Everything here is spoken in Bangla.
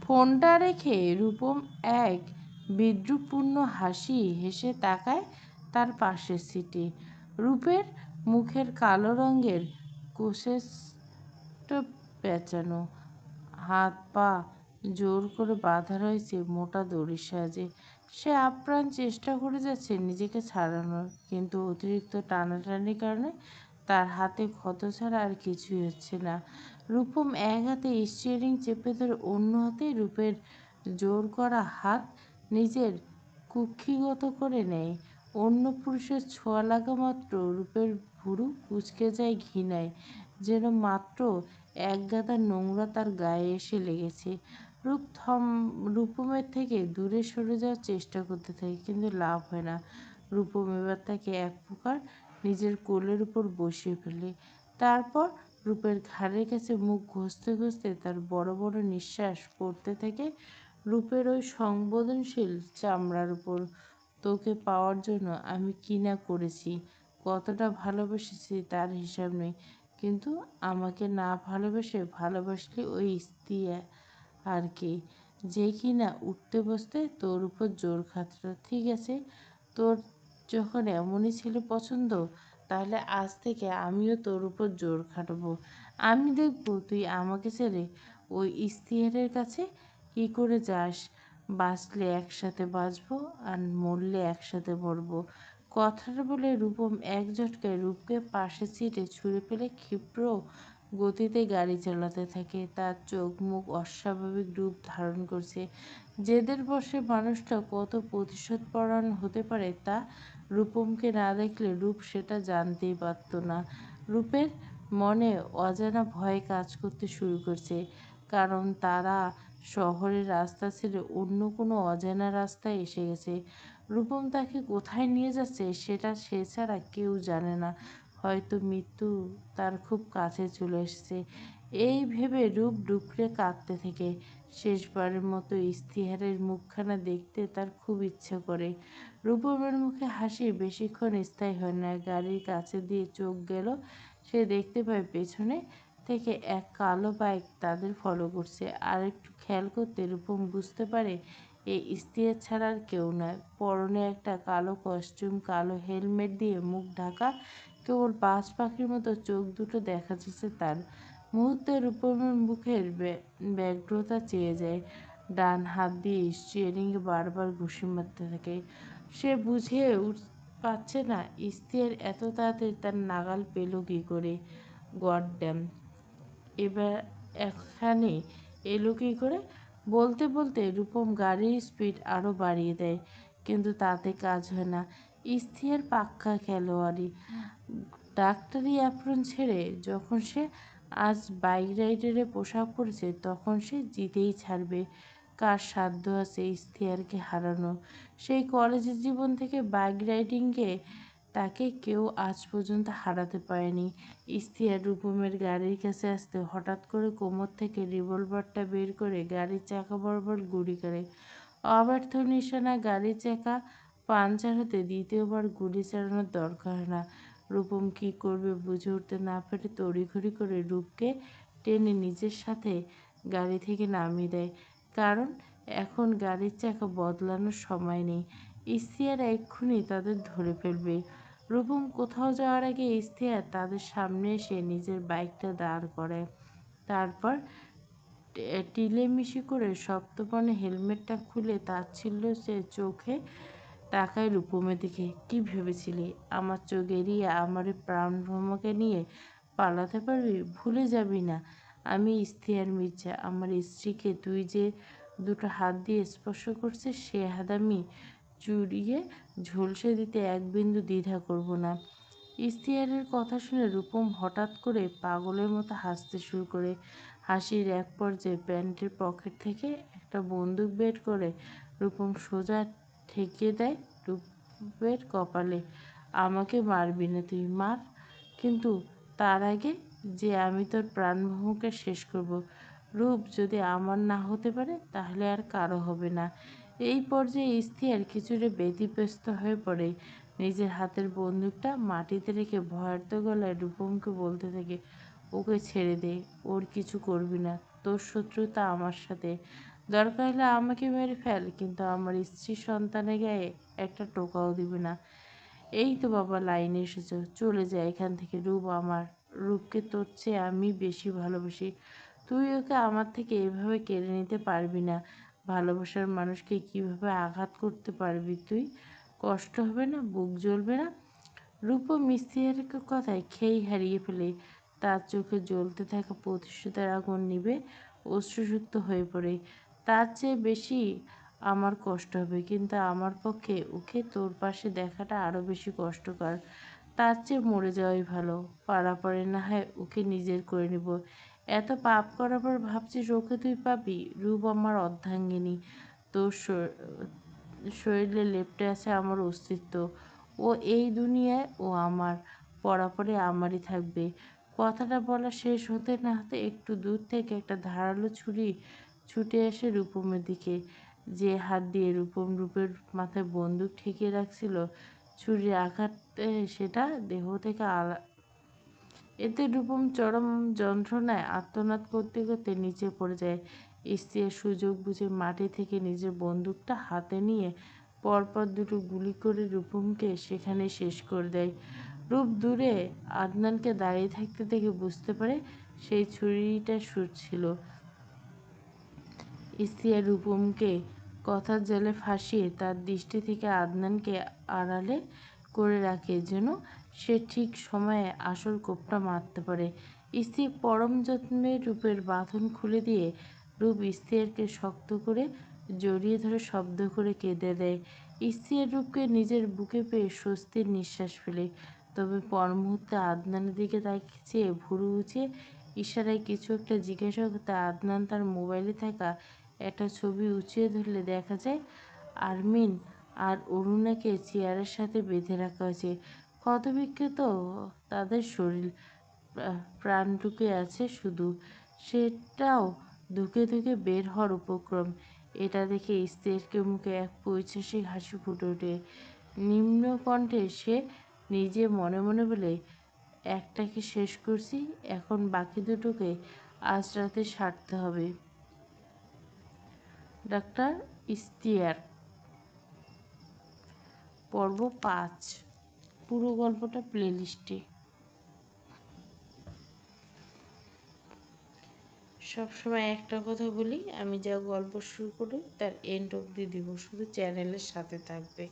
ফোনটা রেখে রূপম এক বিদ্রূপপূর্ণ হাসি হেসে তাকায় তার পাশের সিটে। রূপের মুখের কালো রঙের কোশেসটা পেঁচানো, হাত পা জোর করে বাঁধা রয়েছে মোটা দড়ির সাহায্যে। সে আপ্রাণ চেষ্টা করে যাচ্ছে নিজেকে ছাড়ানোর, কিন্তু অতিরিক্ত টানাটানির কারণে তার হাতে ক্ষত ছাড়া আর কিছুই হচ্ছে না। রূপম এক হাতে স্টিয়ারিং চেপে ধরে অন্য হাতে রূপের জোর করা হাত নিজের কুক্ষিগত করে নেয়। অন্য পুরুষের ছোঁয়া লাগা মাত্র রূপের ভুরু কুঁচকে যায় ঘৃণায়, যেন মাত্র এক গাদা নোংরা তার গায়ে এসে লেগেছে। রূপমের থেকে দূরে সরে যাওয়ার চেষ্টা করতে থাকে, কিন্তু লাভ হয় না। রূপম এবার তাকে এক প্রকার নিজের কোলের উপর বসিয়ে ফেলে। তারপর রূপের ঘাড়ের কাছে মুখ ঘষতে ঘষতে তার বড় বড় নিঃশ্বাস পড়তে থাকে রূপের ওই সংবেদনশীল চামড়ার উপর। তোকে পাওয়ার জন্য আমি কী না করেছি, কতটা ভালোবেসেছি তার হিসাব নেই, কিন্তু আমাকে না ভালোবাসলে ওই স্ত্রী আর কি, যে কিনা উঠতে বসতে তোর উপর জোর খাটতো। ঠিক আছে, তোর যখন এমনই ছেলে পছন্দ, তাহলে আজ থেকে আমিও তোর উপর জোর খাটবো। আমি দেখব তুই আমাকে ছেড়ে ওই ইস্তিহারের কাছে কী করে যাস। বাঁচলে একসাথে বাঁচবো, আর মরলে একসাথে মরবো। কথাটা বলে রূপম এক ঝটকায় রূপকে পাশের সিটে ছুঁড়ে ফেলে ক্ষিপ্র গতিতে গাড়ি চালাতে থাকে। তার চোখ মুখ অস্বাভাবিক রূপ ধারণ করছে। জেদের বশে মানুষটা কত প্রতিশোধপরায়ণ হতে পারে তা রূপমকে না দেখলে রূপ সেটা জানতেই পারত না। রূপের মনে অজানা ভয় কাজ করতে শুরু করছে, কারণ তারা শহরের রাস্তা ছেড়ে অন্য কোনো অজানা রাস্তায় এসে গেছে। রূপম তাকে কোথায় নিয়ে যাচ্ছে সেটা সে ছাড়া কেউ জানে না। হয়তো মৃত্যু তার খুব কাছে চলে এসেছে, এই ভেবে রূপ ডুকরে কাঁদতে থাকে। শেষবারের মতো ইস্তিহারের মুখখানা দেখতে তার খুব ইচ্ছা করে। রূপমের মুখে হাসি বেশিক্ষণ স্থায়ী হয় না। গাড়ির কাছে দিয়ে চোখ গেল, সে দেখতে পায় পেছনে থেকে এক কালো বাইক তাদের ফলো করছে। আর একটু খেয়াল করতে রূপম বুঝতে পারে এই ইস্তিহার ছাড়া আর কেউ নয়। পরনে একটা কালো কস্টিউম, কালো হেলমেট দিয়ে মুখ ঢাকা, কেবল বাজ পাখির মতো চোখ দুটো দেখা যাচ্ছে তার। মুহূর্তে রূপমের মুখের ব্যগ্রতা চেয়ে যায়। ডান হাত দিয়ে স্টিয়ারিংয়ে বারবার ঘুষি মারতে থাকে। সে বুঝে পাচ্ছে না ইস্তিহার এত তাড়াতাড়ি তার নাগাল পেল কী করে। গডড্যাম, এবার এখানে এলো কী করে। বলতে বলতে রূপম গাড়ির স্পিড আরও বাড়িয়ে দেয়, কিন্তু তাতে কাজ হয় না। ইস্তিহার পাক্কা খেলোয়াড়ি। ডাক্তারি অ্যাপ্রন ছেড়ে যখন সে আজ বাইক রাইডারের পোশাক পরেছে, তখন সে জিতেই ছাড়বে। কার সাধ্য আছে ইস্তিহারকে হারানো। সেই কলেজের জীবন থেকে বাইক রাইডিংয়ে তাকে কেউ আজ পর্যন্ত হারাতে পারেনি। ইস্তিহার রূপমের গাড়ির কাছে আসতে হঠাৎ করে কোমর থেকে রিভলভারটা বের করে গাড়ির চাকা বরাবর গুলি করে। অব্যর্থ নিশানা। গাড়ির চাকা পাংচার হতে দ্বিতীয়বার গুলি চালানোর দরকার হয় না। রূপম কী করবে বুঝে উঠতে না পেরে তড়িঘড়ি করে রূপকে টেনে নিজের সাথে গাড়ি থেকে নামিয়ে দেয়, কারণ এখন গাড়ির চাকা বদলানোর সময় নেই। ইস্তিহার এক্ষুনি তাদের ধরে ফেলবে। রূপম কোথাও যাওয়ার আগে ইস্তিহার তাদের সামনে এসে নিজের বাইকটা দাঁড় করায়। তারপর টিলেমিশি করে সপ্তপর্ণে হেলমেটটা খুলে তাচ্ছিল্য সে চোখে তাকায় রূপমের দিকে। কী ভেবেছিলি আমার চোখ এড়িয়ে আমার প্রাণভ্রমকে নিয়ে পালাতে পারবি? ভুলে যাবি না আমি ইস্তিহার মির্জা। আমার স্ত্রীকে তুই যে দুটো হাত দিয়ে স্পর্শ করছিস, সে হাত আমি চুড়িয়ে ঝলসে দিতে এক বিন্দু দ্বিধা করব না। ইস্তিহারের কথা শুনে রূপম হঠাৎ করে পাগলের মতো হাসতে শুরু করে। হাসির এক পর্যায়ে প্যান্টের পকেট থেকে একটা বন্দুক বের করে রূপম সোজা ঠেকিয়ে দেয় রূপের কপালে। আমাকে মারবি না তুই, মার, কিন্তু তার আগে যে আমি তোর প্রাণভ্রমকে শেষ করব। রূপ যদি আমার না হতে পারে, তাহলে আর কারো হবে না। এই পর্যায়ে ইস্তিহার কিছুটা ব্যতিব্যস্ত হয়ে পড়ে। নিজের হাতের বন্দুকটা মাটিতে রেখে ভয়ার্ত গলায় রূপমকে বলতে থাকে, ওকে ছেড়ে দে, ওর কিছু করবি না। তোর শত্রুতা আমার সাথে, দরকার হলে আমাকে মেরে ফেল, কিন্তু আমার স্ত্রী সন্তানের গায়ে একটা টোকাও দিবে না। এই তো বাবা লাইনে এসেছ, চলে যা এখান থেকে। রূপ আমার, রূপকে তোর চেয়ে আমি বেশি ভালোবাসি। তুই ওকে আমার থেকে এভাবে কেড়ে নিতে পারবি না। ভালোবাসার মানুষকে কিভাবে আঘাত করতে পারবি তুই? কষ্ট হবে না? বুক জ্বলবে না? রূপম মিস্ত্রির কথায় খেই হারিয়ে ফেলে। তার চোখে জ্বলতে থাকা প্রতিশোধের আগুন নিভে অশ্রুসিক্ত হয়ে পড়ে। তার চেয়ে বেশি আমার কষ্ট হবে, কিন্তু আমার পক্ষে ওকে তোর পাশে দেখাটা আরও বেশি কষ্টকর। তার চেয়ে মরে যাওয়াই ভালো। পারাপারে না হয় ওকে নিজের করে নেব। এত পাপ করার পর ভাবছিস ওকে তুই পাবি? রূপ আমার অর্ধাঙ্গিনী। তোর শরীরে লেপ্টে আছে আমার অস্তিত্ব। ও এই দুনিয়ায়, ও আমার। পরাপরে আমারই থাকবে। কথাটা বলা শেষ হতে না হতে একটু দূর থেকে একটা ধারালো ছুরি ছুটে আসে রূপমের দিকে। যে হাত দিয়ে রূপের মাথায় বন্দুক ঠেকিয়ে রাখছিল, ছুরির আঘাতে সেটা দেহ থেকে এতে রূপম চরম যন্ত্রণায় আর্তনাদ করতে করতে নিচে পড়ে যায়। স্ত্রী সুযোগ বুঝে মাটি থেকে নিজের বন্দুকটা হাতে নিয়ে পরপর দুটো গুলি করে রূপমকে সেখানে শেষ করে দেয়। রূপ দূরে আদনানকে দাঁড়িয়ে থাকতে দেখে বুঝতে পারে সেই ছুরিটা ছিল। স্ত্রী রূপমকে কথার জালে ফাঁসিয়ে তার দৃষ্টি থেকে আদনানকে আড়ালে করে রাখে, যেন সে ঠিক সময়ে আসল কোপটা মারতে পারে। স্ত্রী পরম যত্নে রূপের বাঁধন খুলে দিয়ে রূপ স্ত্রীকে শক্ত করে জড়িয়ে ধরে শব্দ করে কেঁদে দেয়। স্ত্রী রূপকে নিজের বুকে পেয়ে স্বস্তির নিঃশ্বাস ফেলে। তবে পর মুহূর্তে আদনানের দিকে তাকিয়ে ভুরু উঁচিয়ে ইশারায় কিছু একটা জিজ্ঞাসা করতে আদনান তার মোবাইলে থাকা একটা ছবি উঁচিয়ে ধরলে দেখা যায় আরমিন আর অরুণাকে চেয়ারের সাথে বেঁধে রাখা হয়েছে। ক্ষতবিক্ষত তাদের শরীর, প্রাণ ঢুকে আছে শুধু, সেটাও ধুকে ধুকে বের হওয়ার উপক্রম। এটা দেখে স্ত্রীর মুখে এক পৈশাসিক হাসি ফুটে ওঠে। নিম্ন কণ্ঠে সে নিজে মনে মনে বলে, একটাকে শেষ করছি, এখন বাকি দুটোকে আজ রাতে সারতে হবে। ডাক্তার ইশতিয়াক, পর্ব ৫। পুরো গল্পটা প্লেলিস্টে। সবসময় একটা কথা বলি, আমি যা গল্প শুরু করি তার এন্ড অবধি দিব, শুধু চ্যানেলের সাথে থাকবে।